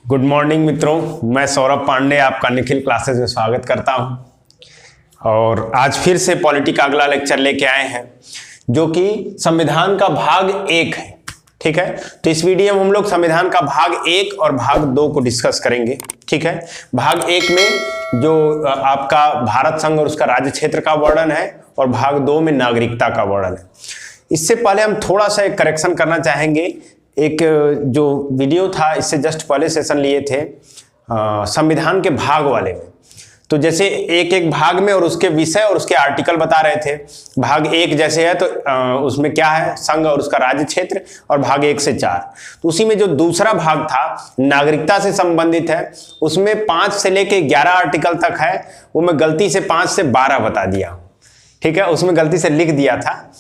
Good morning मित्रों, मैं सौरभ पांडे आपका निखिल क्लासेस में स्वागत करता हूं। और आज फिर से पॉलिटी का अगला लेक्चर लेके आए हैं जो कि संविधान का भाग 1 है। ठीक है, तो इस वीडियो में हम लोग संविधान का भाग 1 और भाग 2 को डिस्कस करेंगे। ठीक है, भाग 1 में जो आपका भारत संघ और उसका राज्य क्षेत्र का वर्णन है और भाग 2 में नागरिकता का वर्णन है। इससे पहले हम थोड़ा सा एक करेक्शन करना चाहेंगे। एक जो वीडियो था इससे जस्ट पहले सेशन लिए थे संविधान के भाग वाले में, तो जैसे एक एक भाग में और उसके विषय और उसके आर्टिकल बता रहे थे। भाग 1 जैसे है तो उसमें क्या है, संघ और उसका राज्य क्षेत्र, और भाग 1 से 4। तो उसी में जो दूसरा भाग था नागरिकता से संबंधित है, उसमें 5 से लेके 11 आर्टिकल तक है। वो मैं गलती से 5 से 12 बता दिया। ठीक है, उसमें गलती से लिख दिया था,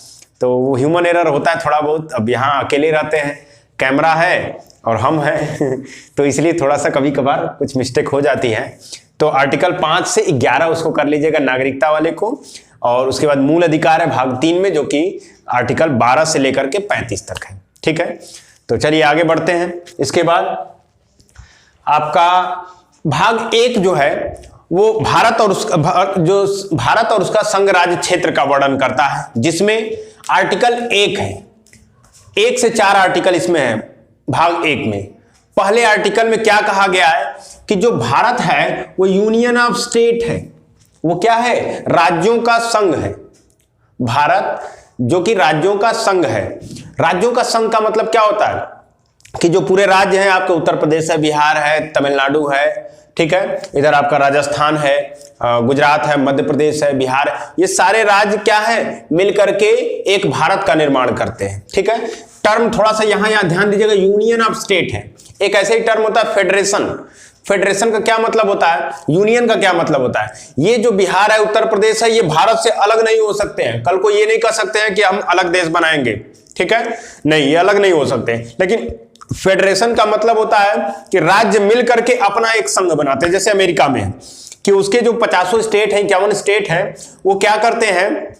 तो वो ह्यूमन एरर होता है थोड़ा बहुत। अब यहाँ अकेले रहते हैं, कैमरा है और हम हैं तो इसलिए थोड़ा सा कभी कभार कुछ मिस्टेक हो जाती है। तो आर्टिकल 5 से 11 उसको कर लीजिएगा नागरिकता वाले को, और उसके बाद मूल अधिकार है भाग 3 में, जो कि आर्टिकल 12 से लेकर के 35 तक है। ठीक है, तो चलिए आगे बढ़ते हैं। इसके बाद आपका भाग 1 जो है वो भारत और उसका संघ राज्य क्षेत्र का वर्णन करता है, जिसमें आर्टिकल 1 है। 1 से 4 आर्टिकल इसमें है भाग 1 में। पहले आर्टिकल में क्या कहा गया है कि जो भारत है वो यूनियन ऑफ स्टेट है। वो क्या है, राज्यों का संघ है। भारत जो कि राज्यों का संघ है। राज्यों का संघ का मतलब क्या होता है कि जो पूरे राज्य हैं, आपके उत्तर प्रदेश है, बिहार है, तमिलनाडु है, ठीक है, इधर आपका राजस्थान है, गुजरात है, मध्य प्रदेश है, बिहार, ये सारे राज्य क्या है, मिलकर के एक भारत का निर्माण करते हैं। ठीक है, टर्म थोड़ा सा यहां ध्यान दीजिएगा, यूनियन ऑफ स्टेट है। एक ऐसे ही टर्म होता है फेडरेशन। फेडरेशन का क्या मतलब होता है, यूनियन का क्या मतलब होता है। ये जो बिहार है, उत्तर प्रदेश है, ये भारत से अलग नहीं हो सकते हैं। कल को ये नहीं कह सकते हैं कि हम अलग देश बनाएंगे। ठीक है, नहीं, ये अलग नहीं हो सकते। लेकिन फेडरेशन का मतलब होता है कि राज्य मिल करके अपना एक संघ बनाते हैं। जैसे अमेरिका में है कि उसके जो 50 स्टेट हैं, 51 स्टेट हैं, वो क्या करते हैं,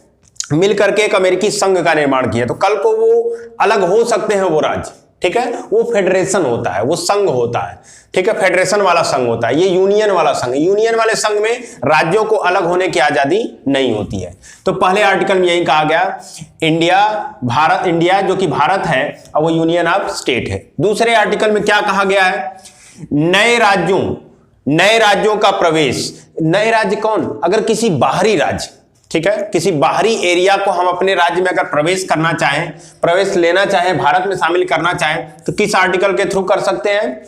मिल करके एक अमेरिकी संघ का निर्माण किया। तो कल को वो अलग हो सकते हैं वो राज्य। ठीक है, वो फेडरेशन होता है, वो संघ होता है। ठीक है, फेडरेशन वाला संघ होता है। ये यूनियन वाला संघ। यूनियन वाले संघ में राज्यों को अलग होने की आजादी नहीं होती है। तो पहले आर्टिकल में यही कहा गया, इंडिया जो कि भारत है, अब वो यूनियन ऑफ स्टेट है। दूसरे आर्टिकल में क्या कहा गया है, नए राज्यों का प्रवेश। नए राज्य कौन, अगर किसी बाहरी राज्य, ठीक है, किसी बाहरी एरिया को हम अपने राज्य में अगर प्रवेश करना चाहें, प्रवेश लेना चाहें, भारत में शामिल करना चाहें, तो किस आर्टिकल के थ्रू कर सकते हैं,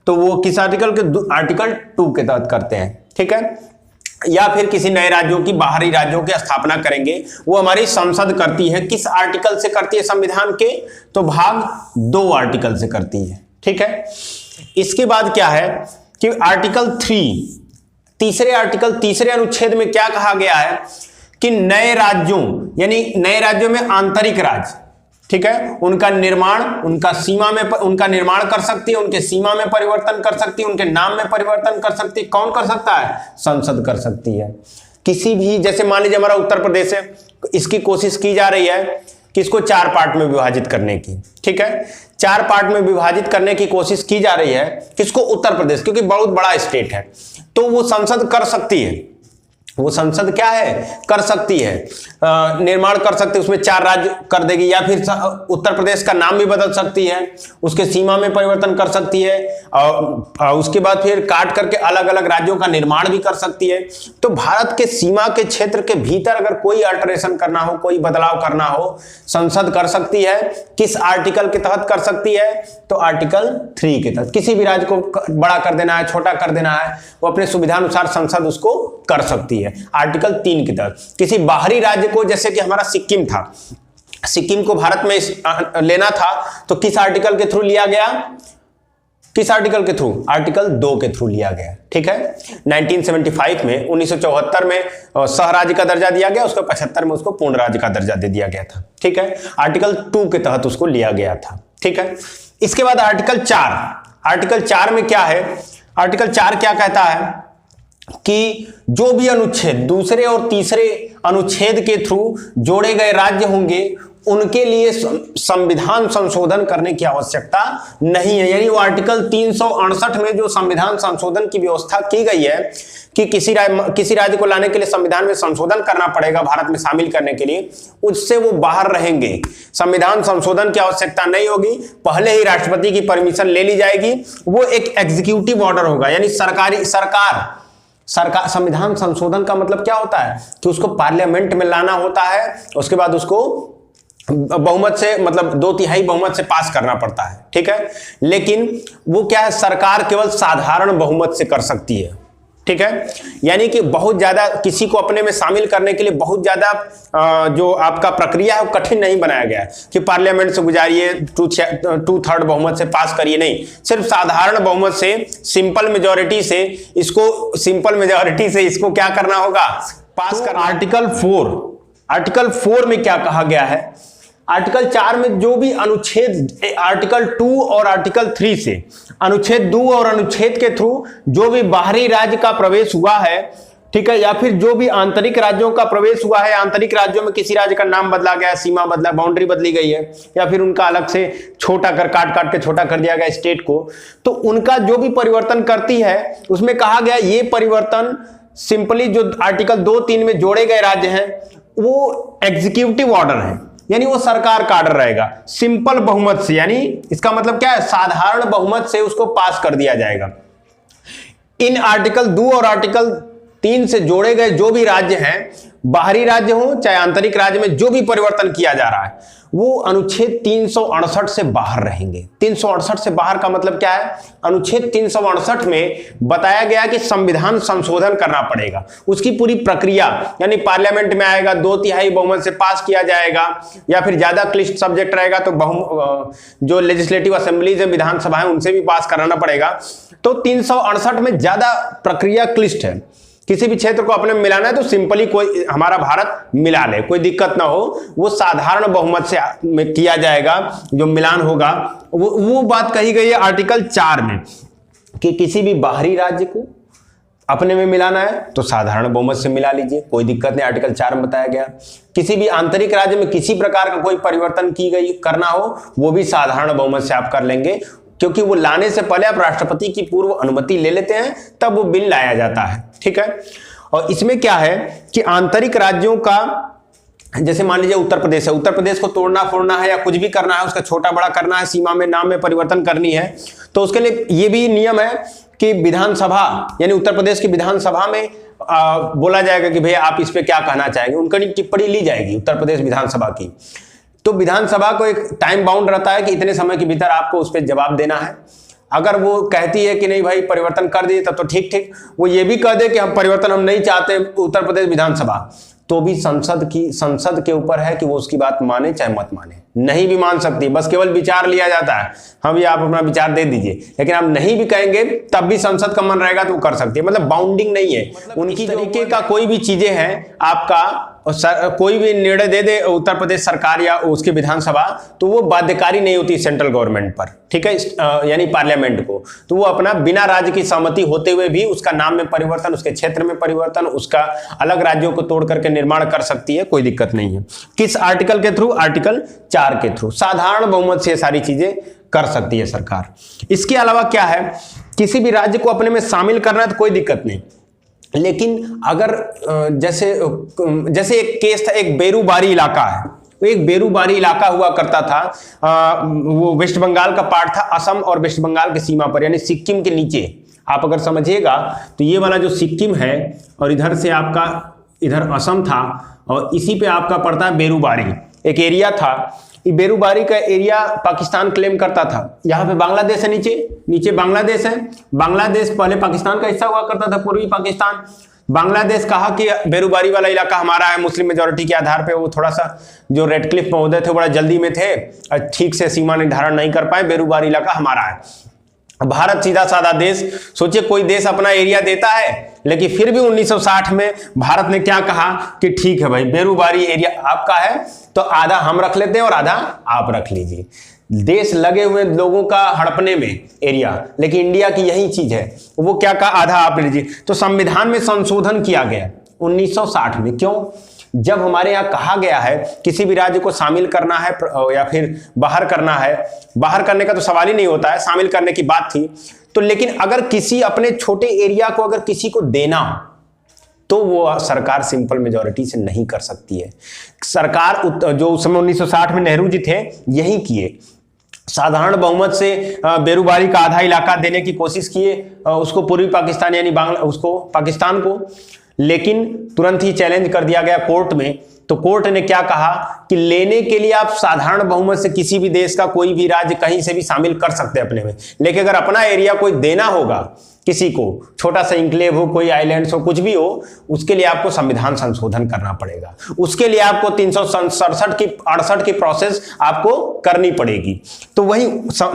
तो वो किस आर्टिकल के, आर्टिकल 2 के तहत करते हैं। ठीक है, या फिर किसी नए राज्यों की, बाहरी राज्यों की स्थापना करेंगे, वो हमारी संसद करती है। किस आर्टिकल से करती है संविधान के, तो भाग 2 आर्टिकल से करती है। ठीक है, इसके बाद क्या है कि आर्टिकल 3, तीसरे अनुच्छेद में क्या कहा गया है कि नए राज्यों, यानी नए राज्यों में आंतरिक राज्य, ठीक है, उनका निर्माण, उनका निर्माण कर सकती है, उनके सीमा में परिवर्तन कर सकती है, उनके नाम में परिवर्तन कर सकती है। कौन कर सकता है, संसद कर सकती है। किसी भी, जैसे मान लीजिए हमारा उत्तर प्रदेश है, इसकी कोशिश की जा रही है कि इसको 4 पार्ट में विभाजित करने की। ठीक है, 4 पार्ट में विभाजित करने की कोशिश की जा रही है, किसको, उत्तर प्रदेश, क्योंकि बहुत बड़ा स्टेट है, तो वो संसद कर सकती है। वो संसद क्या है, कर सकती है, निर्माण कर सकती है, उसमें 4 राज्य कर देगी, या फिर उत्तर प्रदेश का नाम भी बदल सकती है, उसके सीमा में परिवर्तन कर सकती है, और उसके बाद फिर काट करके अलग अलग राज्यों का निर्माण भी कर सकती है। तो भारत के सीमा के क्षेत्र के भीतर अगर कोई अल्टरेशन करना हो, कोई बदलाव करना हो, संसद कर सकती है। किस आर्टिकल के तहत कर सकती है, तो आर्टिकल 3 के तहत। किसी भी राज्य को बड़ा कर देना है, छोटा कर देना है, वो अपने सुविधानुसार संसद उसको कर सकती है। आर्टिकल 3 के तहत किसी बाहरी राज्य को, जैसे कि हमारा सिक्किम था, सिक्किम को भारत में लेना था, तो किस आर्टिकल के थ्रू लिया गया, किस आर्टिकल के थ्रू, आर्टिकल 2 के थ्रू लिया गया। ठीक है, 1975 में, 1974 में सह राज्य का दर्जा दिया गया, उसको 75 में उसको पूर्ण राज्य का दर्जा दे दिया गया था। ठीक है, आर्टिकल 2 के तहत उसको लिया गया था। ठीक है, इसके बाद आर्टिकल 4 में क्या है, आर्टिकल 4 क्या कहता है कि जो भी अनुच्छेद, दूसरे और तीसरे अनुच्छेद के थ्रू जोड़े गए राज्य होंगे, उनके लिए संविधान संशोधन करने की आवश्यकता नहीं है। यानी वो आर्टिकल 368 में जो संविधान संशोधन की व्यवस्था की गई है कि किसी राज्य को लाने के लिए संविधान में संशोधन करना पड़ेगा भारत में शामिल करने के लिए, उससे वो बाहर रहेंगे। संविधान संशोधन की आवश्यकता नहीं होगी, पहले ही राष्ट्रपति की परमिशन ले ली जाएगी। वो एक एग्जीक्यूटिव ऑर्डर होगा, यानी सरकार संविधान संशोधन का मतलब क्या होता है कि उसको पार्लियामेंट में लाना होता है, उसके बाद उसको बहुमत से, मतलब 2/3 बहुमत से पास करना पड़ता है, ठीक है। लेकिन वो क्या है, सरकार केवल साधारण बहुमत से कर सकती है, ठीक है। यानी कि बहुत ज्यादा किसी को अपने में शामिल करने के लिए बहुत ज्यादा जो आपका प्रक्रिया है वो कठिन नहीं बनाया गया है कि पार्लियामेंट से गुजारिए, 2/3 बहुमत से पास करिए, नहीं, सिर्फ साधारण बहुमत से, सिंपल मेजोरिटी से इसको क्या करना होगा, पास करना। आर्टिकल 4 में क्या कहा गया है, आर्टिकल 4 में जो भी अनुच्छेद, आर्टिकल 2 और आर्टिकल 3 से, अनुच्छेद 2 और अनुच्छेद के थ्रू जो भी बाहरी राज्य का प्रवेश हुआ है, ठीक है, या फिर जो भी आंतरिक राज्यों का प्रवेश हुआ है, आंतरिक राज्यों में किसी राज्य का नाम बदला गया, सीमा बदला, बाउंड्री बदली गई है, या फिर उनका अलग से छोटा कर काट के छोटा कर दिया गया स्टेट को, तो उनका जो भी परिवर्तन करती है उसमें कहा गया ये परिवर्तन सिंपली जो आर्टिकल 2-3 में जोड़े गए राज्य हैं वो एग्जीक्यूटिव ऑर्डर है, यानी वो सरकार का ऑर्डर रहेगा, सिंपल बहुमत से, यानी इसका मतलब क्या है, साधारण बहुमत से उसको पास कर दिया जाएगा। इन आर्टिकल 2 और आर्टिकल 3 से जोड़े गए जो भी राज्य हैं, बाहरी राज्य हो चाहे आंतरिक राज्य में जो भी परिवर्तन किया जा रहा है वो अनुच्छेद 368 से बाहर रहेंगे। 368 से बाहर का मतलब क्या है, अनुच्छेद 368 में बताया गया कि संविधान संशोधन करना पड़ेगा, उसकी पूरी प्रक्रिया, यानी पार्लियामेंट में आएगा, 2/3 बहुमत से पास किया जाएगा, या फिर ज्यादा क्लिष्ट सब्जेक्ट रहेगा तो जो लेजिस्लेटिव असेंबलीज है, विधानसभा है, उनसे भी पास कराना पड़ेगा। तो 368 में ज्यादा प्रक्रिया क्लिष्ट है। किसी भी क्षेत्र को अपने में मिलाना है तो सिंपली कोई हमारा भारत मिला ले, कोई दिक्कत ना हो, वो साधारण बहुमत से किया जाएगा, जो मिलान होगा। वो बात कही गई है आर्टिकल 4 में कि किसी भी बाहरी राज्य को अपने में मिलाना है तो साधारण बहुमत से मिला लीजिए, कोई दिक्कत नहीं, आर्टिकल 4 में बताया गया। किसी भी आंतरिक राज्य में किसी प्रकार का कोई परिवर्तन करना हो वो भी साधारण बहुमत से आप कर लेंगे, क्योंकि वो लाने से पहले आप राष्ट्रपति की पूर्व अनुमति ले लेते हैं, तब वो बिल लाया जाता है, ठीक है। और इसमें क्या है कि आंतरिक राज्यों का, जैसे मान लीजिए उत्तर प्रदेश है, उत्तर प्रदेश को तोड़ना फोड़ना है या कुछ भी करना है, उसका छोटा बड़ा करना है, सीमा में नाम में परिवर्तन करनी है, तो उसके लिए ये भी नियम है कि विधानसभा, यानी उत्तर प्रदेश की विधानसभा में बोला जाएगा कि भैया आप इस पे क्या कहना चाहेंगे, उनकी टिप्पणी ली जाएगी उत्तर प्रदेश विधानसभा की। तो विधानसभा को एक टाइम बाउंड रहता है कि इतने समय के भीतर आपको उस पर जवाब देना है। अगर वो कहती है कि नहीं भाई परिवर्तन कर दिए तब तो ठीक, वो ये भी कह दे कि हम परिवर्तन हम नहीं चाहते उत्तर प्रदेश विधानसभा, तो भी संसद के ऊपर है कि वो उसकी बात माने चाहे मत माने। नहीं भी मान सकती, बस केवल विचार लिया जाता है, हम ये आप अपना विचार दे दीजिए, लेकिन आप नहीं भी कहेंगे तब भी संसद का मन रहेगा तो वो कर सकती है। मतलब बाउंडिंग नहीं है, उनकी तरीके का कोई भी चीजें हैं, आपका कोई भी निर्णय दे दे उत्तर प्रदेश सरकार या उसकी विधानसभा, तो वो बाध्यकारी नहीं होती सेंट्रल गवर्नमेंट पर, ठीक है, यानी पार्लियामेंट को। तो वो अपना बिना राज्य की सहमति होते हुए भी उसका नाम में परिवर्तन, उसके क्षेत्र में परिवर्तन, उसका अलग राज्यों को तोड़ करके निर्माण कर सकती है, कोई दिक्कत नहीं है। किस आर्टिकल के थ्रू, आर्टिकल 4 के थ्रू साधारण बहुमत से सारी चीजें कर सकती है सरकार। इसके अलावा क्या है, किसी भी राज्य को अपने में शामिल करना है तो कोई दिक्कत नहीं, लेकिन अगर जैसे एक केस था, एक बेरूबारी इलाका है, एक बेरूबारी इलाका हुआ करता था, वो वेस्ट बंगाल का पार्ट था, असम और वेस्ट बंगाल की सीमा पर, यानी सिक्किम के नीचे। आप अगर समझिएगा तो ये वाला जो सिक्किम है और इधर से आपका इधर असम था और इसी पे आपका पड़ता है बेरूबारी, एक एरिया था। ये बेरूबारी का एरिया पाकिस्तान क्लेम करता था। यहाँ पे बांग्लादेश है, नीचे बांग्लादेश है। बांग्लादेश पहले पाकिस्तान का हिस्सा हुआ करता था, पूर्वी पाकिस्तान। बांग्लादेश कहा कि बेरूबारी वाला इलाका हमारा है, मुस्लिम मेजोरिटी के आधार पे। वो थोड़ा सा जो रेडक्लिफ महोदय थे बड़ा जल्दी में थे, ठीक से सीमा निर्धारण नहीं कर पाए, बेरूबारी इलाका हमारा है। भारत सीधा साधा देश, सोचिए कोई देश अपना एरिया देता है, लेकिन फिर भी 1960 में भारत ने क्या कहा कि ठीक है भाई बेरूबारी एरिया आपका है तो आधा हम रख लेते हैं और आधा आप रख लीजिए। देश लगे हुए लोगों का हड़पने में एरिया, लेकिन इंडिया की यही चीज है, वो क्या कहा, आधा आप लीजिए। तो संविधान में संशोधन किया गया 1960 में। क्यों? जब हमारे यहाँ कहा गया है किसी भी राज्य को शामिल करना है या फिर बाहर करना है, बाहर करने का तो सवाल ही नहीं होता है, शामिल करने की बात थी। तो लेकिन अगर किसी अपने छोटे एरिया को अगर किसी को देना हो तो वो सरकार सिंपल मेजॉरिटी से नहीं कर सकती है। सरकार जो उस समय 1960 में नेहरू जी थे यही किए, साधारण बहुमत से बेरुबारी का आधा इलाका देने की कोशिश किए उसको, पूर्वी पाकिस्तान यानी उसको पाकिस्तान को, लेकिन तुरंत ही चैलेंज कर दिया गया कोर्ट में। तो कोर्ट ने क्या कहा कि लेने के लिए आप साधारण बहुमत से किसी भी देश का कोई भी राज्य कहीं से भी शामिल कर सकते हैं अपने में, लेकिन अगर अपना एरिया कोई देना होगा किसी को, छोटा सा इंक्लेव हो, कोई आइलैंड्स हो, कुछ भी हो, उसके लिए आपको संविधान संशोधन करना पड़ेगा। उसके लिए आपको 367 की प्रोसेस आपको करनी पड़ेगी। तो वही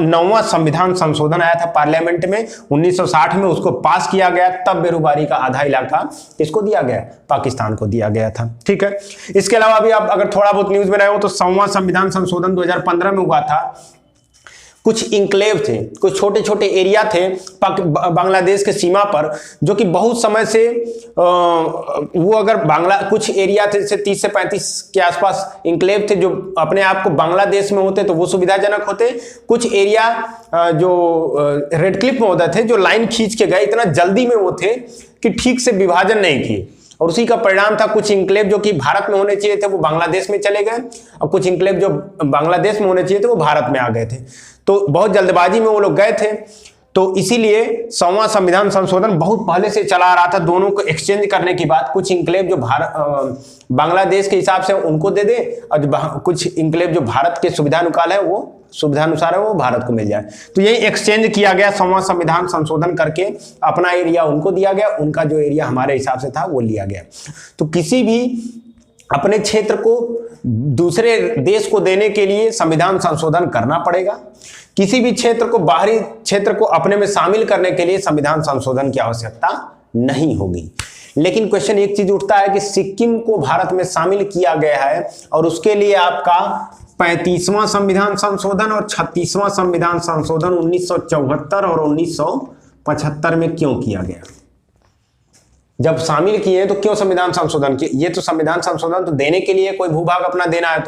9वां संविधान संशोधन आया था पार्लियामेंट में 1960 में, उसको पास किया गया। तब बेरुबारी का आधा इलाका किसको दिया गया? पाकिस्तान को दिया गया था। ठीक है, इसके अलावा अभी आप अगर थोड़ा बहुत न्यूज में रहे हो तो 100वां संविधान संशोधन 2015 में हुआ था। कुछ इंक्लेव थे, कुछ छोटे छोटे एरिया थे बांग्लादेश के सीमा पर, जो कि बहुत समय से वो अगर कुछ एरिया थे जैसे 30 से 35 के आसपास इंक्लेव थे जो अपने आप को बांग्लादेश में होते तो वो सुविधाजनक होते। कुछ एरिया जो रेड क्लिफ में होते थे, जो लाइन खींच के गए, इतना जल्दी में वो थे कि ठीक से विभाजन नहीं किए, और उसी का परिणाम था कुछ इंक्लेव जो कि भारत में होने चाहिए थे वो बांग्लादेश में चले गए, और कुछ इंक्लेव जो बांग्लादेश में होने चाहिए थे वो भारत में आ गए थे। तो बहुत जल्दबाजी में वो लोग गए थे। तो इसीलिए 100वां संविधान संशोधन बहुत पहले से चला आ रहा था। दोनों को एक्सचेंज करने की बात, कुछ इंक्लेव जो बांग्लादेश के हिसाब से उनको दे दे, और कुछ इंक्लेव जो भारत के सुविधानुसार है वो भारत को मिल जाए। तो यही एक्सचेंज किया गया 100वां संविधान संशोधन करके, अपना एरिया उनको दिया गया, उनका जो एरिया हमारे हिसाब से था वो लिया गया। तो किसी भी अपने क्षेत्र को दूसरे देश को देने के लिए संविधान संशोधन करना पड़ेगा। किसी भी क्षेत्र को, बाहरी क्षेत्र को अपने में शामिल करने के लिए संविधान संशोधन की आवश्यकता नहीं होगी। लेकिन क्वेश्चन एक चीज उठता है कि सिक्किम को भारत में शामिल किया गया है और उसके लिए आपका 35वां संविधान संशोधन और 36वां संविधान संशोधन 1974 और 1975 में क्यों किया गया? जब शामिल किए तो क्यों संविधान संशोधन किए? ये तो संविधान संशोधन तो देने के लिए, कोई भूभाग अपना देना है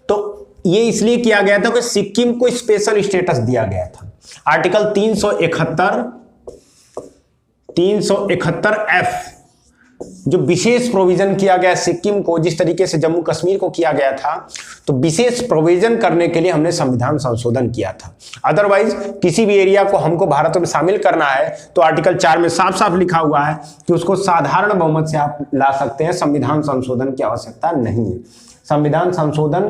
तो ये इसलिए किया गया था कि सिक्किम को स्पेशल स्टेटस दिया गया था। आर्टिकल 371F जो विशेष प्रोविजन किया गया सिक्किम को, जिस तरीके से जम्मू कश्मीर को किया गया था, तो विशेष प्रोविजन करने के लिए हमने संविधान संशोधन किया था। अदरवाइज किसी भी एरिया को हमको भारत में शामिल करना है तो आर्टिकल 4 में साफ साफ लिखा हुआ है कि उसको साधारण बहुमत से आप ला सकते हैं, संविधान संशोधन की आवश्यकता नहीं है। संविधान संशोधन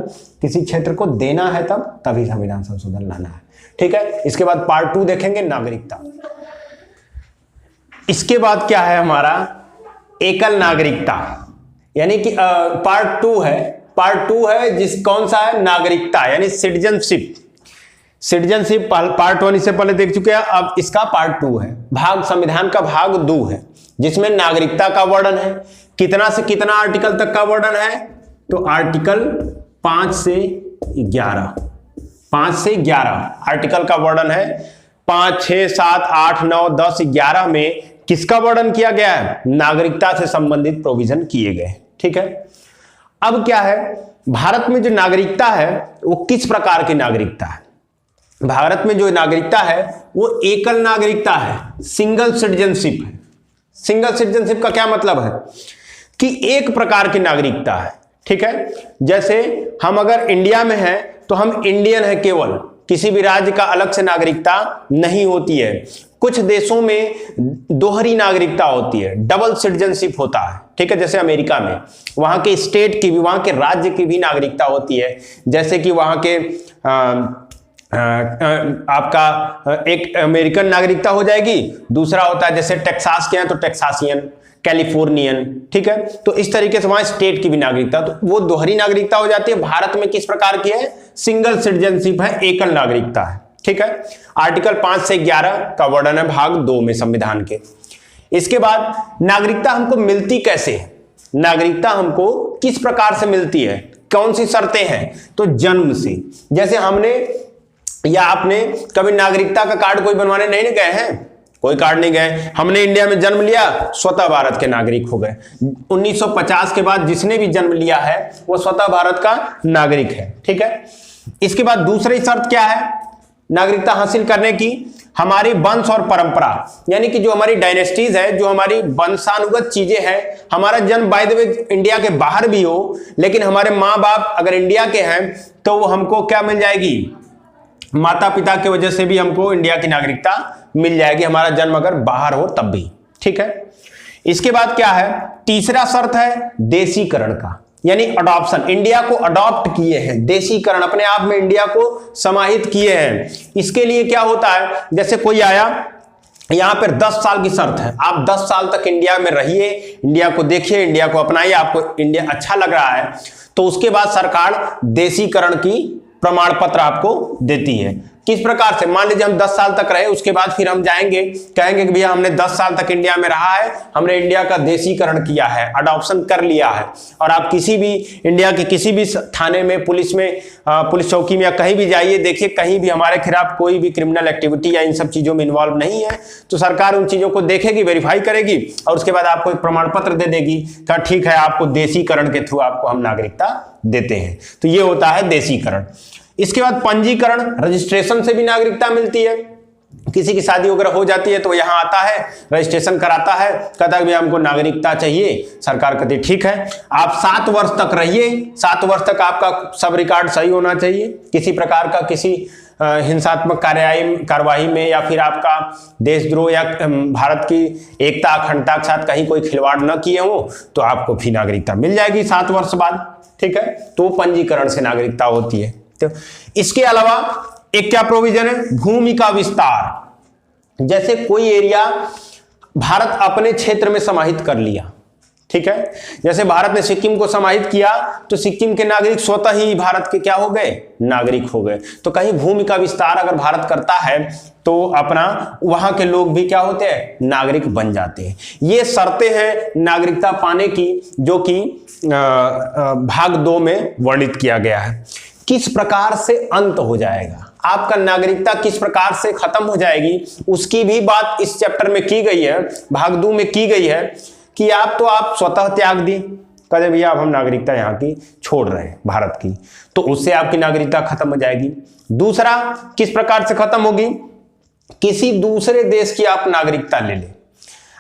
किसी क्षेत्र को देना है तभी संविधान संशोधन लाना है। ठीक है, इसके बाद पार्ट 2 देखेंगे, नागरिकता। इसके बाद क्या है हमारा? एकल नागरिकता, यानी कि पार्ट 2 है कौन सा है? नागरिकता, यानी सिटीजनशिप। पार्ट 1 इससे पहले देख चुके हैं, अब इसका पार्ट 2 है। संविधान का भाग 2 है जिसमें नागरिकता का वर्णन है। कितना से कितना आर्टिकल तक का वर्णन है? तो आर्टिकल 5 से 11 आर्टिकल का वर्णन है। 5, 6, 7, 8, 9, 10, 11 में किसका वर्णन किया गया है? नागरिकता से संबंधित प्रोविजन किए गए। ठीक है, अब क्या है, भारत में जो नागरिकता है वो किस प्रकार की नागरिकता है? भारत में जो नागरिकता है वो एकल नागरिकता है, सिंगल सिटीजनशिप है। सिंगल सिटीजनशिप का क्या मतलब है? कि एक प्रकार की नागरिकता है। ठीक है, जैसे हम अगर इंडिया में हैं तो हम इंडियन है केवल, किसी भी राज्य का अलग से नागरिकता नहीं होती है। कुछ देशों में दोहरी नागरिकता होती है, डबल सिटीजनशिप होता है। ठीक है, जैसे अमेरिका में वहां के स्टेट की भी, वहां के राज्य की भी नागरिकता होती है। जैसे कि वहां के आपका एक अमेरिकन नागरिकता हो जाएगी, दूसरा होता है जैसे टेक्सास के हैं तो टेक्सासियन, कैलिफोर्नियन। ठीक है, तो इस तरीके से वहां स्टेट की भी नागरिकता, तो वो दोहरी नागरिकता हो जाती है। भारत में किस प्रकार की है? सिंगल सिटीजनशिप है, एकल नागरिकता है। ठीक है, आर्टिकल 5 से 11 का वर्णन है भाग 2 में संविधान के। इसके बाद नागरिकता हमको मिलती कैसे है? नागरिकता हमको किस प्रकार से मिलती है? कौन सी शर्तें हैं? तो जन्म से। जैसे हमने या आपने कभी नागरिकता का कार्ड कोई बनवाने नहीं गए हैं? कोई कार्ड नहीं गए। हमने इंडिया में जन्म लिया, स्वतः भारत के नागरिक हो गए। 1950 के बाद जिसने भी जन्म लिया है वो स्वतः भारत का नागरिक है, ठीक है। इसके बाद दूसरी शर्त क्या है नागरिकता हासिल करने की? हमारी वंश और परंपरा, यानी कि जो हमारी डायनेस्टीज है, जो हमारी वंशानुगत चीजें हैं, हमारा जन्म बाय द वे इंडिया के बाहर भी हो, लेकिन हमारे माँ बाप अगर इंडिया के हैं तो वो हमको क्या मिल जाएगी? माता पिता की वजह से भी हमको इंडिया की नागरिकता मिल जाएगी, हमारा जन्म अगर बाहर हो तब भी, ठीक है। इसके बाद क्या है? तीसरा शर्त है देशीकरण का, यानी अडॉप्शन। इंडिया को अडॉप्ट किए हैं, देशीकरण, अपने आप में इंडिया को समाहित किए हैं। इसके लिए क्या होता है? जैसे कोई आया, यहां पर 10 साल की शर्त है, आप 10 साल तक इंडिया में रहिए, इंडिया को देखिए, इंडिया को अपनाइए, आपको इंडिया अच्छा लग रहा है तो उसके बाद सरकार देशीकरण की प्रमाण पत्र आपको देती है। किस प्रकार से? मान लीजिए हम 10 साल तक रहे, उसके बाद फिर हम जाएंगे, कहेंगे कि भैया हमने 10 साल तक इंडिया में रहा है, हमने इंडिया का देशीकरण किया है, अडॉप्शन कर लिया है। और आप किसी भी इंडिया के किसी भी थाने में, पुलिस में, पुलिस चौकी में या कहीं भी जाइए, देखिए कहीं भी हमारे खिलाफ कोई भी क्रिमिनल एक्टिविटी या इन सब चीजों में इन्वॉल्व नहीं है, तो सरकार उन चीजों को देखेगी, वेरीफाई करेगी और उसके बाद आपको एक प्रमाण पत्र दे देगी कि ठीक है, आपको देशीकरण के थ्रू आपको हम नागरिकता देते हैं। तो ये होता है देशीकरण। इसके बाद पंजीकरण, रजिस्ट्रेशन से भी नागरिकता मिलती है। किसी की शादी वगैरह हो जाती है तो यहां आता है, रजिस्ट्रेशन कराता है, कहता है कि हमको नागरिकता चाहिए, सरकार कहती है ठीक है, आप 7 वर्ष तक रहिए, 7 वर्ष तक आपका सब रिकॉर्ड सही होना चाहिए, किसी प्रकार का किसी हिंसात्मक कार्यवाही में या फिर आपका देशद्रोह या भारत की एकता अखंडता के साथ कहीं कोई खिलवाड़ न किए हो तो आपको भी नागरिकता मिल जाएगी 7 वर्ष बाद, ठीक है। तो पंजीकरण से नागरिकता होती है। तो इसके अलावा एक क्या प्रोविजन है? भूमि का विस्तार। जैसे कोई एरिया भारत अपने क्षेत्र में समाहित कर लिया, ठीक है, जैसे भारत ने सिक्किम को समाहित किया तो सिक्किम के नागरिक स्वतः ही भारत के क्या हो गए? नागरिक हो गए। तो कहीं भूमि का विस्तार अगर भारत करता है तो अपना वहां के लोग भी क्या होते हैं? नागरिक बन जाते हैं। ये शर्तें हैं नागरिकता पाने की, जो कि भाग 2 में वर्णित किया गया है। किस प्रकार से अंत हो जाएगा, आपका नागरिकता किस प्रकार से खत्म हो जाएगी, उसकी भी बात इस चैप्टर में की गई है, भाग 2 में की गई है कि आप स्वतः त्याग दी, कहते भैया अब हम नागरिकता यहाँ की छोड़ रहे हैं भारत की, तो उससे आपकी नागरिकता खत्म हो जाएगी। दूसरा किस प्रकार से खत्म होगी? किसी दूसरे देश की आप नागरिकता ले लें,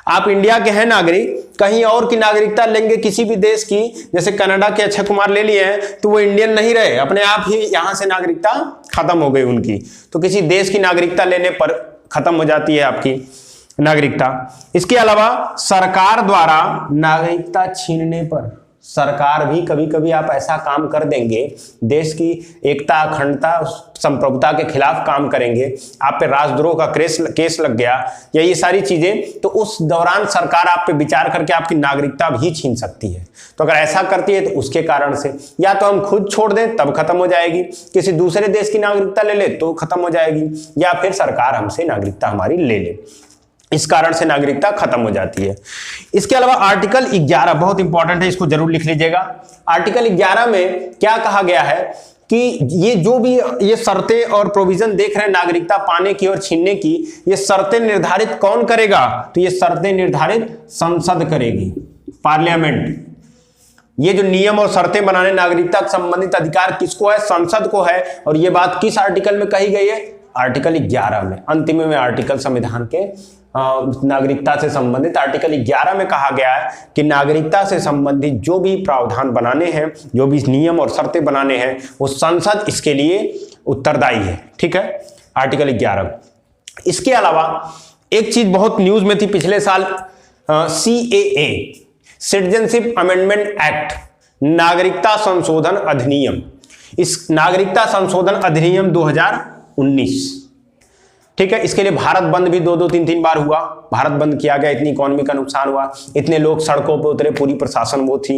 आप इंडिया के हैं नागरिक, कहीं और की नागरिकता लेंगे किसी भी देश की, जैसे कनाडा के अक्षय कुमार ले लिए हैं तो वो इंडियन नहीं रहे, अपने आप ही यहां से नागरिकता खत्म हो गई उनकी। तो किसी देश की नागरिकता लेने पर खत्म हो जाती है आपकी नागरिकता। इसके अलावा सरकार द्वारा नागरिकता छीनने पर, सरकार भी कभी कभी आप ऐसा काम कर देंगे, देश की एकता अखंडता संप्रभुता के खिलाफ काम करेंगे, आप पे राजद्रोह का केस लग गया या ये सारी चीजें, तो उस दौरान सरकार आप पे विचार करके आपकी नागरिकता भी छीन सकती है। तो अगर ऐसा करती है तो उसके कारण से या तो हम खुद छोड़ दें तब खत्म हो जाएगी, किसी दूसरे देश की नागरिकता ले ले तो खत्म हो जाएगी, या फिर सरकार हमसे नागरिकता हमारी ले ले, इस कारण से नागरिकता खत्म हो जाती है। इसके अलावा आर्टिकल 11 बहुत इंपॉर्टेंट है, इसको जरूर लिख लीजिएगा। आर्टिकल 11 में क्या कहा गया है कि ये जो भी ये शर्तें और प्रोविजन देख रहे हैं नागरिकता पाने की और छीनने की, ये शर्तें निर्धारित कौन करेगा? तो ये शर्तें निर्धारित संसद करेगी, पार्लियामेंट। ये जो नियम और शर्तें बनाने नागरिकता से संबंधित अधिकार किसको है? संसद को है। और ये बात किस आर्टिकल में कही गई है? आर्टिकल 11 में, अंतिम में आर्टिकल संविधान के नागरिकता से संबंधित आर्टिकल 11 में कहा गया है कि नागरिकता से संबंधित जो भी प्रावधान बनाने हैं, जो भी नियम और शर्तें बनाने हैं, वो संसद इसके लिए उत्तरदायी है, ठीक है, आर्टिकल 11। इसके अलावा एक चीज बहुत न्यूज में थी पिछले साल, CAA, सिटीजनशिप अमेंडमेंट एक्ट, नागरिकता संशोधन अधिनियम। इस नागरिकता संशोधन अधिनियम 2019, ठीक है, इसके लिए भारत बंद भी 2-3 बार हुआ, भारत बंद किया गया, इतनी इकोनॉमी का नुकसान हुआ, इतने लोग सड़कों पर उतरे, पूरी प्रशासन वो थी।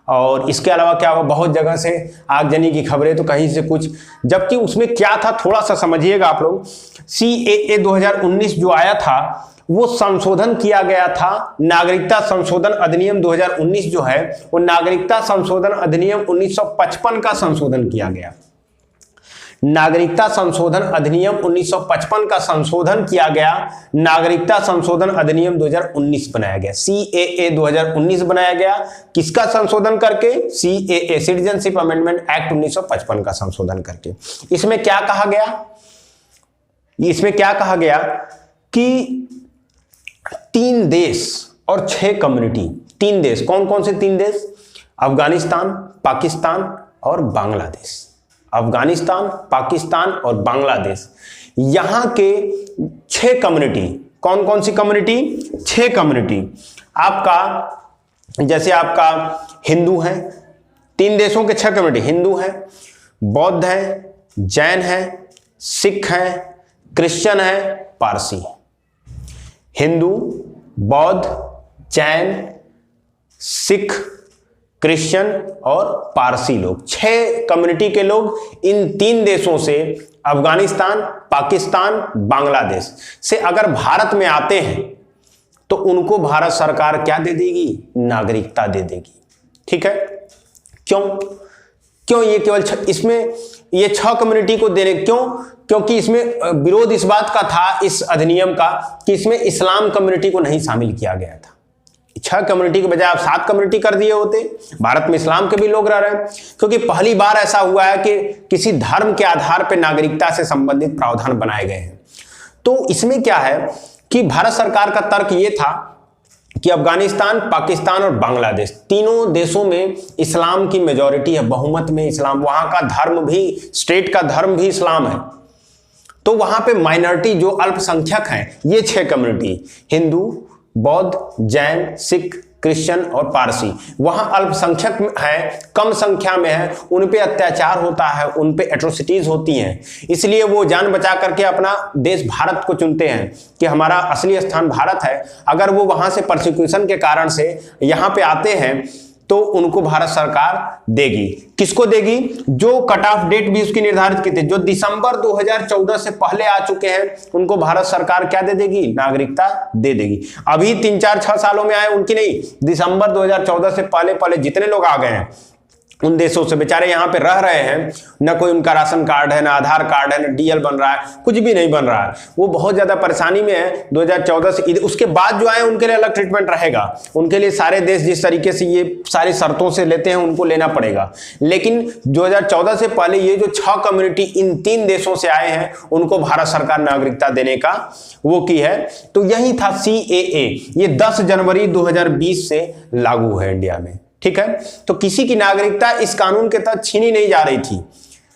और इसके अलावा क्या हुआ, बहुत जगह से आगजनी की खबरें, तो कहीं से कुछ, जबकि उसमें क्या था थोड़ा सा समझिएगा आप लोग। CAA 2019 जो आया था वो संशोधन किया गया था, नागरिकता संशोधन अधिनियम 2019 जो है वो नागरिकता संशोधन अधिनियम 1955 का संशोधन किया गया, नागरिकता संशोधन अधिनियम 1955 का संशोधन किया गया, नागरिकता संशोधन अधिनियम 2019 बनाया गया, CAA 2019 बनाया गया। किसका संशोधन करके? CAA, सिटीजनशिप अमेंडमेंट एक्ट 1955 का संशोधन करके। इसमें क्या कहा गया? इसमें क्या कहा गया कि 3 देश और 6 कम्युनिटी, 3 देश, कौन कौन से 3 देश? अफगानिस्तान, पाकिस्तान और बांग्लादेश। अफगानिस्तान, पाकिस्तान और बांग्लादेश, यहां के 6 कम्युनिटी, कौन कौन सी कम्युनिटी? 6 कम्युनिटी। आपका जैसे आपका हिंदू हैं, 3 देशों के 6 कम्युनिटी, हिंदू हैं, बौद्ध हैं, जैन हैं, सिख हैं, क्रिश्चियन हैं, पारसी हैं। हिंदू, बौद्ध, जैन, सिख, क्रिश्चियन और पारसी लोग, 6 कम्युनिटी के लोग इन 3 देशों से, अफगानिस्तान, पाकिस्तान, बांग्लादेश से अगर भारत में आते हैं तो उनको भारत सरकार क्या दे देगी? नागरिकता दे देगी। ठीक है? क्यों ये केवल इसमें ये 6 कम्युनिटी को देने, क्यों? क्योंकि इसमें विरोध इस बात का था, इस अधिनियम का, कि इसमें इस्लाम कम्युनिटी को नहीं शामिल किया गया था। 6 कम्युनिटी के बजाय आप 7 कम्युनिटी कर दिए होते। भारत में इस्लाम के भी लोग रह रहे हैं, क्योंकि पहली बार ऐसा हुआ है कि किसी धर्म के आधार पर नागरिकता से संबंधित प्रावधान बनाए गए हैं। तो इसमें क्या है कि भारत सरकार का तर्क यह था कि अफगानिस्तान, पाकिस्तान और बांग्लादेश, तीनों देशों में इस्लाम की मेजॉरिटी है, बहुमत में इस्लाम, वहां का धर्म भी, स्टेट का धर्म भी इस्लाम है। तो वहां पे माइनॉरिटी जो अल्पसंख्यक हैं, ये 6 कम्युनिटी, हिंदू, बौद्ध, जैन, सिख, क्रिश्चियन और पारसी, वहां अल्पसंख्यक है, कम संख्या में है, उन पे अत्याचार होता है, उन पे एट्रोसिटीज होती हैं, इसलिए वो जान बचा करके अपना देश भारत को चुनते हैं कि हमारा असली स्थान भारत है। अगर वो वहां से परसिक्यूशन के कारण से यहां पे आते हैं तो उनको भारत सरकार देगी। किसको देगी? जो कट ऑफ डेट भी उसकी निर्धारित की थी, जो दिसंबर 2014 से पहले आ चुके हैं, उनको भारत सरकार क्या दे देगी? नागरिकता दे देगी। अभी 3, 4, 6 सालों में आए उनकी नहीं, दिसंबर 2014 से पहले जितने लोग आ गए हैं उन देशों से, बेचारे यहाँ पे रह रहे हैं, न कोई उनका राशन कार्ड है, न आधार कार्ड है, न डीएल बन रहा है, कुछ भी नहीं बन रहा है, वो बहुत ज्यादा परेशानी में है 2014 से। उसके बाद जो आए उनके लिए अलग ट्रीटमेंट रहेगा, उनके लिए सारे देश जिस तरीके से ये सारी शर्तों से लेते हैं उनको लेना पड़ेगा। लेकिन 2014 से पहले ये जो 6 कम्युनिटी इन 3 देशों से आए हैं, उनको भारत सरकार नागरिकता देने का वो की है। तो यही था CAA, ये 10 जनवरी 2020 से लागू है इंडिया में। ठीक है? तो किसी की नागरिकता इस कानून के तहत छीनी नहीं जा रही थी।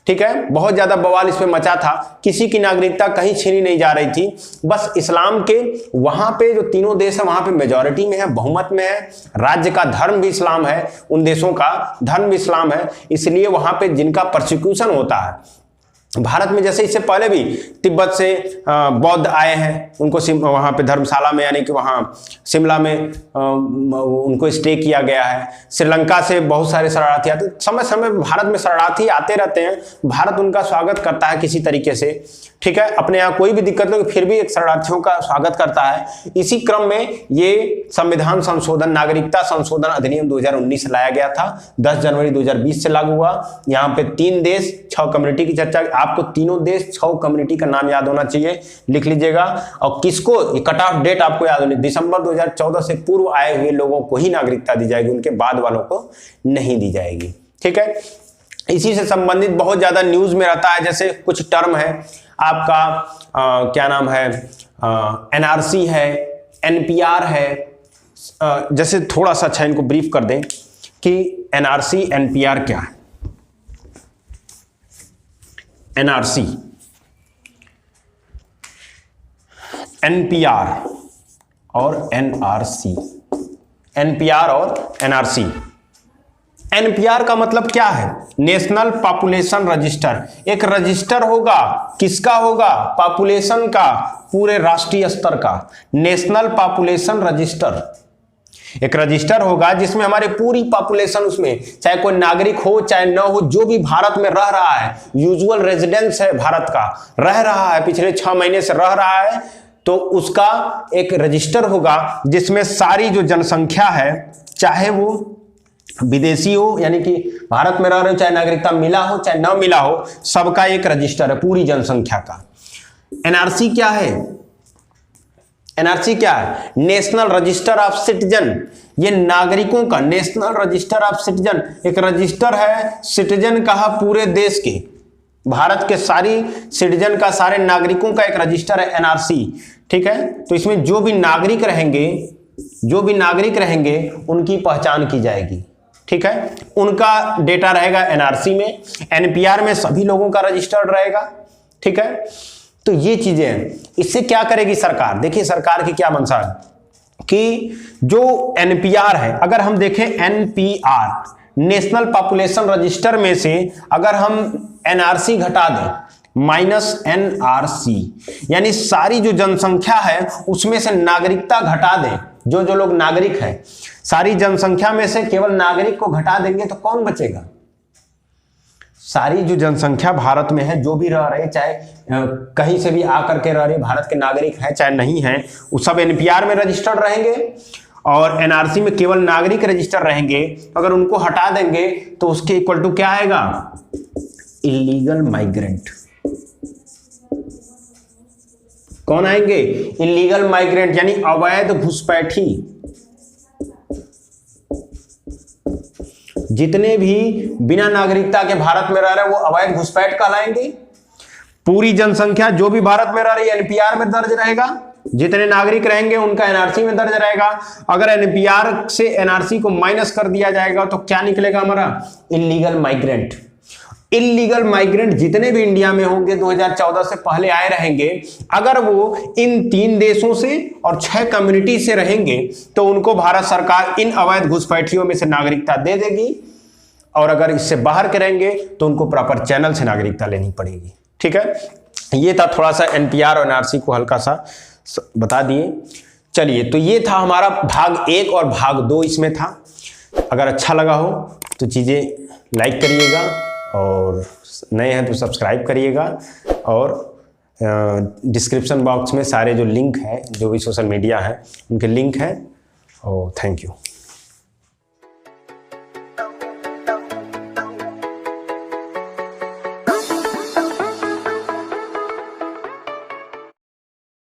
ठीक है? बहुत ज्यादा बवाल इस पे मचा था, किसी की नागरिकता कहीं छीनी नहीं जा रही थी, बस इस्लाम के वहां पे जो तीनों देश है वहां पे मेजॉरिटी में है, बहुमत में है, राज्य का धर्म भी इस्लाम है, उन देशों का धर्म भी इस्लाम है, इसलिए वहां पे जिनका प्रोसिक्यूशन होता है, भारत में जैसे इससे पहले भी तिब्बत से बौद्ध आए हैं, उनको वहां पे धर्मशाला में यानी कि वहां शिमला में उनको स्टे किया गया है। श्रीलंका से बहुत सारे शरणार्थी आते, समय समय भारत में शरणार्थी आते रहते हैं, भारत उनका स्वागत करता है किसी तरीके से। ठीक है? अपने यहाँ कोई भी दिक्कत नहीं, फिर भी एक शरणार्थियों का स्वागत करता है। इसी क्रम में ये संविधान संशोधन, नागरिकता संशोधन अधिनियम 2019 लाया गया था, 10 जनवरी 2020 से लागू हुआ। यहाँ पे 3 देश 6 कम्युनिटी की चर्चा, आपको तीनों देश 6 कम्युनिटी का नाम याद होना चाहिए, लिख लीजिएगा। और किसको, कट ऑफ डेट आपको याद होनी, दिसंबर 2014 से पूर्व आए हुए लोगों को ही नागरिकता दी जाएगी, उनके बाद वालों को नहीं दी जाएगी। ठीक है? इसी से संबंधित बहुत ज्यादा न्यूज में रहता है, जैसे कुछ टर्म है आपका क्या नाम है, NRC है, NPR है। जैसे थोड़ा सा अच्छा इनको ब्रीफ कर दें कि NRC NPR क्या है। NRC, NPR और NRC, NPR और NRC। NPR का मतलब क्या है? National population register. एक रजिस्टर होगा, किसका होगा? पॉपुलेशन का, पूरे राष्ट्रीय स्तर का, नेशनल पॉपुलेशन रजिस्टर। एक रजिस्टर होगा जिसमें हमारी पूरी पॉपुलेशन, उसमें चाहे कोई नागरिक हो चाहे न हो, जो भी भारत में रह रहा है, यूजुअल रेजिडेंस है भारत का, रह रहा है, पिछले 6 महीने से रह रहा है, तो उसका एक रजिस्टर होगा जिसमें सारी जो जनसंख्या है, चाहे वो विदेशी हो यानी कि भारत में रह रहे हो, चाहे नागरिकता मिला हो चाहे न मिला हो, सबका एक रजिस्टर है पूरी जनसंख्या का। एनआरसी क्या है? एनआरसी क्या है? National register of citizen. ये नागरिकों का नेशनल रजिस्टर ऑफ सिटीजन, एक रजिस्टर है सिटीजन का पूरे देश के, भारत के सारी सिटीजन का, सारे नागरिकों का एक रजिस्टर है एनआरसी। ठीक है, तो इसमें जो भी नागरिक रहेंगे उनकी पहचान की जाएगी। ठीक है, उनका डेटा रहेगा एनआरसी में, एनपीआर में सभी लोगों का रजिस्टर्ड रहेगा। ठीक है, तो ये चीजें हैं। इससे क्या करेगी सरकार? देखिए सरकार की क्या मंशा है कि जो एनपीआर है, अगर हम देखें एनपीआर नेशनल पॉपुलेशन रजिस्टर में से अगर हम एनआरसी घटा दें, माइनस एनआरसी, यानी सारी जो जनसंख्या है उसमें से नागरिकता घटा दें, जो जो लोग नागरिक हैं, सारी जनसंख्या में से केवल नागरिक को घटा देंगे तो कौन बचेगा? सारी जो जनसंख्या भारत में है, जो भी रह रहे, चाहे कहीं से भी आकर के रह रहे, भारत के नागरिक हैं चाहे नहीं हैं, वो सब एनपीआर में रजिस्टर्ड रहेंगे और एनआरसी में केवल नागरिक रजिस्टर रहेंगे। अगर उनको हटा देंगे तो उसके इक्वल टू क्या आएगा? Illegal migrant. कौन आएंगे? इलीगल माइग्रेंट, यानी अवैध घुसपैठी। जितने भी बिना नागरिकता के भारत में रह रहे हैं वो अवैध घुसपैठ कहलाएंगे। पूरी जनसंख्या जो भी भारत में रह रही है एनपीआर में दर्ज रहेगा, जितने नागरिक रहेंगे उनका एनआरसी में दर्ज रहेगा। अगर एनपीआर से एनआरसी को माइनस कर दिया जाएगा तो क्या निकलेगा हमारा? Illegal migrant. इलीगल माइग्रेंट जितने भी इंडिया में होंगे 2014 से पहले आए रहेंगे, अगर वो इन 3 देशों से और 6 कम्युनिटी से रहेंगे तो उनको भारत सरकार इन अवैध घुसपैठियों में से नागरिकता दे देगी, और अगर इससे बाहर के रहेंगे तो उनको प्रॉपर चैनल से नागरिकता लेनी पड़ेगी। ठीक है, ये था थोड़ा सा एनपीआर और एनआरसी को हल्का सा बता दिए। चलिए, तो ये था हमारा भाग 1 और भाग 2 इसमें था। अगर अच्छा लगा हो तो चीज़ें लाइक करिएगा और नए हैं तो सब्सक्राइब करिएगा, और डिस्क्रिप्शन बॉक्स में सारे जो लिंक है, जो भी सोशल मीडिया है उनके लिंक हैं। और थैंक यू।